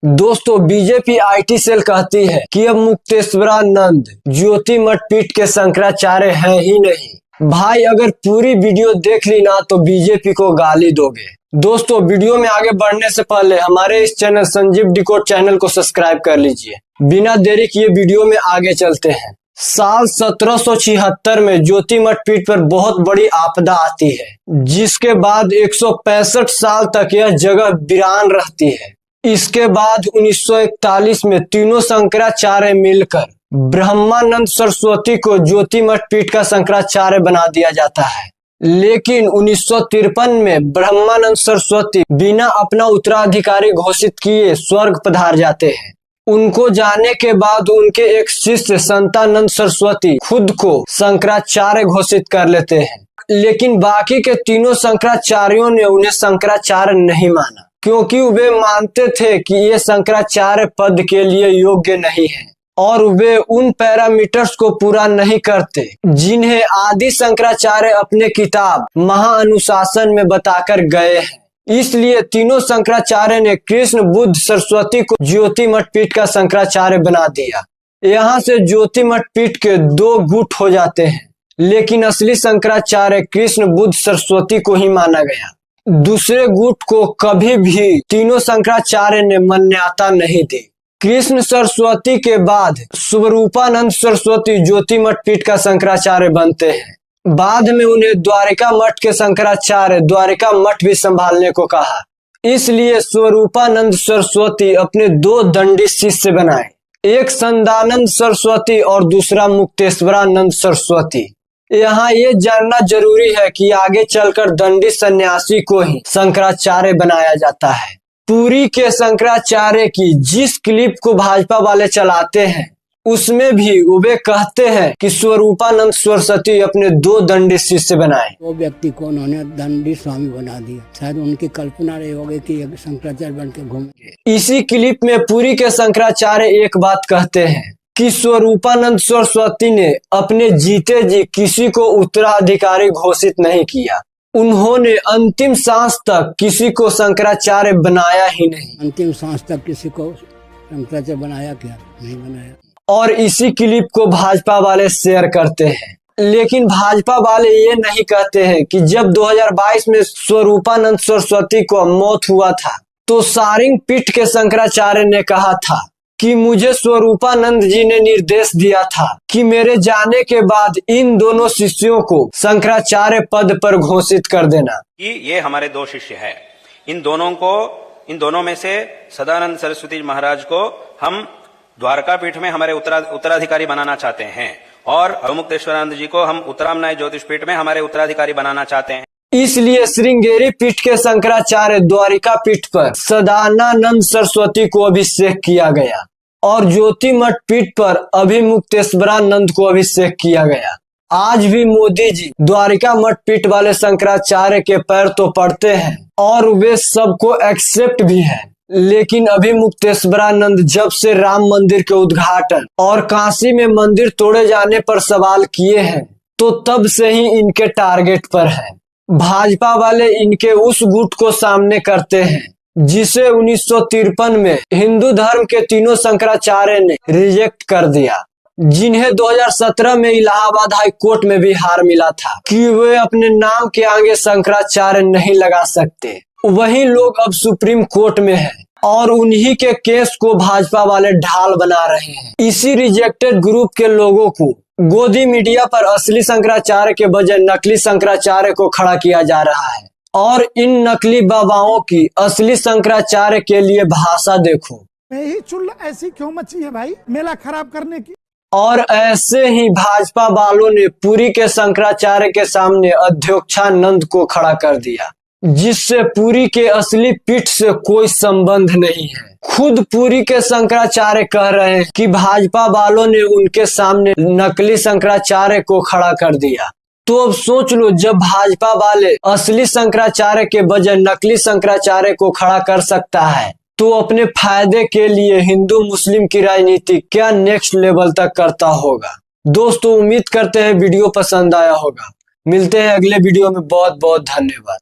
दोस्तों BJP IT cell कहती है कि अब मुक्तेश्वरानंद ज्योति मठ पीठ के शंकराचार्य हैं ही नहीं। भाई अगर पूरी वीडियो देख ली ना तो बीजेपी को गाली दोगे। दोस्तों वीडियो में आगे बढ़ने से पहले हमारे इस चैनल संजीव डिकोड चैनल को सब्सक्राइब कर लीजिए। बिना देरी किए वीडियो में आगे चलते हैं। साल 1776 में ज्योति मठ पीठ पर बहुत बड़ी आपदा आती है, जिसके बाद 165 साल तक यह जगह वीरान रहती है। इसके बाद 1941 में तीनों शंकराचार्य मिलकर ब्रह्मानंद सरस्वती को ज्योति मठ पीठ का शंकराचार्य बना दिया जाता है। लेकिन 1953 में ब्रह्मानंद सरस्वती बिना अपना उत्तराधिकारी घोषित किए स्वर्ग पधार जाते हैं। उनको जाने के बाद उनके एक शिष्य संतानंद सरस्वती खुद को शंकराचार्य घोषित कर लेते हैं, लेकिन बाकी के तीनों शंकराचार्यों ने उन्हें शंकराचार्य नहीं माना, क्योंकि वे मानते थे कि ये शंकराचार्य पद के लिए योग्य नहीं है और वे उन पैरामीटर्स को पूरा नहीं करते जिन्हें आदि शंकराचार्य अपने किताब महाअनुशासन में बताकर गए हैं। इसलिए तीनों शंकराचार्य ने कृष्ण बुद्ध सरस्वती को ज्योति मठ पीठ का शंकराचार्य बना दिया। यहाँ से ज्योति मठ पीठ के दो गुट हो जाते हैं, लेकिन असली शंकराचार्य कृष्ण बुद्ध सरस्वती को ही माना गया। दूसरे गुट को कभी भी तीनों शंकराचार्य ने मान्यता नहीं दी। कृष्ण सरस्वती के बाद स्वरूपानंद सरस्वती ज्योति मठ पीठ का शंकराचार्य बनते हैं। बाद में उन्हें द्वारिका मठ के शंकराचार्य द्वारिका मठ भी संभालने को कहा। इसलिए स्वरूपानंद सरस्वती अपने दो दंडी शिष्य बनाए, एक संदानंद सरस्वती और दूसरा मुक्तेश्वरानंद सरस्वती। यहाँ ये जानना जरूरी है कि आगे चलकर दंडी सन्यासी को ही शंकराचार्य बनाया जाता है। पुरी के शंकराचार्य की जिस क्लिप को भाजपा वाले चलाते हैं उसमें भी वे कहते हैं कि स्वरूपानंद सरस्वती अपने दो दंडी शिष्य बनाए। वो व्यक्ति को उन्होंने दंडी स्वामी बना दिया। शायद उनकी कल्पना रही होगी कि शंकराचार्य बन के घूमेंगे। इसी क्लिप में पुरी के शंकराचार्य एक बात कहते हैं कि स्वरूपानंद सरस्वती ने अपने जीते जी किसी को उत्तराधिकारी घोषित नहीं किया। उन्होंने अंतिम सांस तक किसी को शंकराचार्य बनाया ही नहीं। अंतिम सांस तक किसी को शंकराचार्य बनाया क्या? नहीं बनाया। और इसी क्लिप को भाजपा वाले शेयर करते हैं, लेकिन भाजपा वाले ये नहीं कहते हैं कि जब 2022 में स्वरूपानंद सरस्वती को मौत हुआ था तो सारिंग पीठ के शंकराचार्य ने कहा था कि मुझे स्वरूपानंद जी ने निर्देश दिया था कि मेरे जाने के बाद इन दोनों शिष्यों को शंकराचार्य पद पर घोषित कर देना। कि ये हमारे दो शिष्य हैं, इन दोनों में से सदानंद सरस्वती महाराज को हम द्वारका पीठ में हमारे उत्तराधिकारी बनाना चाहते हैं और मुक्तेश्वरानंद जी को हम उत्तरामनाय ज्योतिष पीठ में हमारे उत्तराधिकारी बनाना चाहते हैं। इसलिए श्रृंगेरी पीठ के शंकराचार्य द्वारिका पीठ पर सदानंद सरस्वती को अभिषेक किया गया और ज्योति मठ पीठ पर अभी मुक्तेश्वरानंद को अभिषेक किया गया। आज भी मोदी जी द्वारिका मठ पीठ वाले शंकराचार्य के पैर तो पड़ते हैं और वे सबको एक्सेप्ट भी है, लेकिन अभी मुक्तेश्वरानंद जब से राम मंदिर के उद्घाटन और काशी में मंदिर तोड़े जाने पर सवाल किए हैं तो तब से ही इनके टारगेट पर हैं। भाजपा वाले इनके उस गुट को सामने करते हैं जिसे 1953 में हिंदू धर्म के तीनों शंकराचार्य ने रिजेक्ट कर दिया, जिन्हें 2017 में इलाहाबाद हाई कोर्ट में भी हार मिला था कि वे अपने नाम के आगे शंकराचार्य नहीं लगा सकते। वही लोग अब सुप्रीम कोर्ट में हैं और उन्हीं के केस को भाजपा वाले ढाल बना रहे हैं। इसी रिजेक्टेड ग्रुप के लोगों को गोदी मीडिया पर असली शंकराचार्य के बजाय नकली शंकराचार्य को खड़ा किया जा रहा है और इन नकली बाबाओं की असली शंकराचार्य के लिए भाषा देखो। यही चुल ऐसी क्यों मची है भाई, मेला खराब करने की। और ऐसे ही भाजपा वालों ने पुरी के शंकराचार्य के सामने अध्यक्षानंद को खड़ा कर दिया, जिससे पुरी के असली पीठ से कोई संबंध नहीं है। खुद पुरी के शंकराचार्य कह रहे हैं कि भाजपा वालों ने उनके सामने नकली शंकराचार्य को खड़ा कर दिया। तो अब सोच लो, जब भाजपा वाले असली शंकराचार्य के बजाय नकली शंकराचार्य को खड़ा कर सकता है तो अपने फायदे के लिए हिंदू मुस्लिम की राजनीति क्या नेक्स्ट लेवल तक करता होगा। दोस्तों उम्मीद करते हैं वीडियो पसंद आया होगा। मिलते हैं अगले वीडियो में। बहुत बहुत धन्यवाद।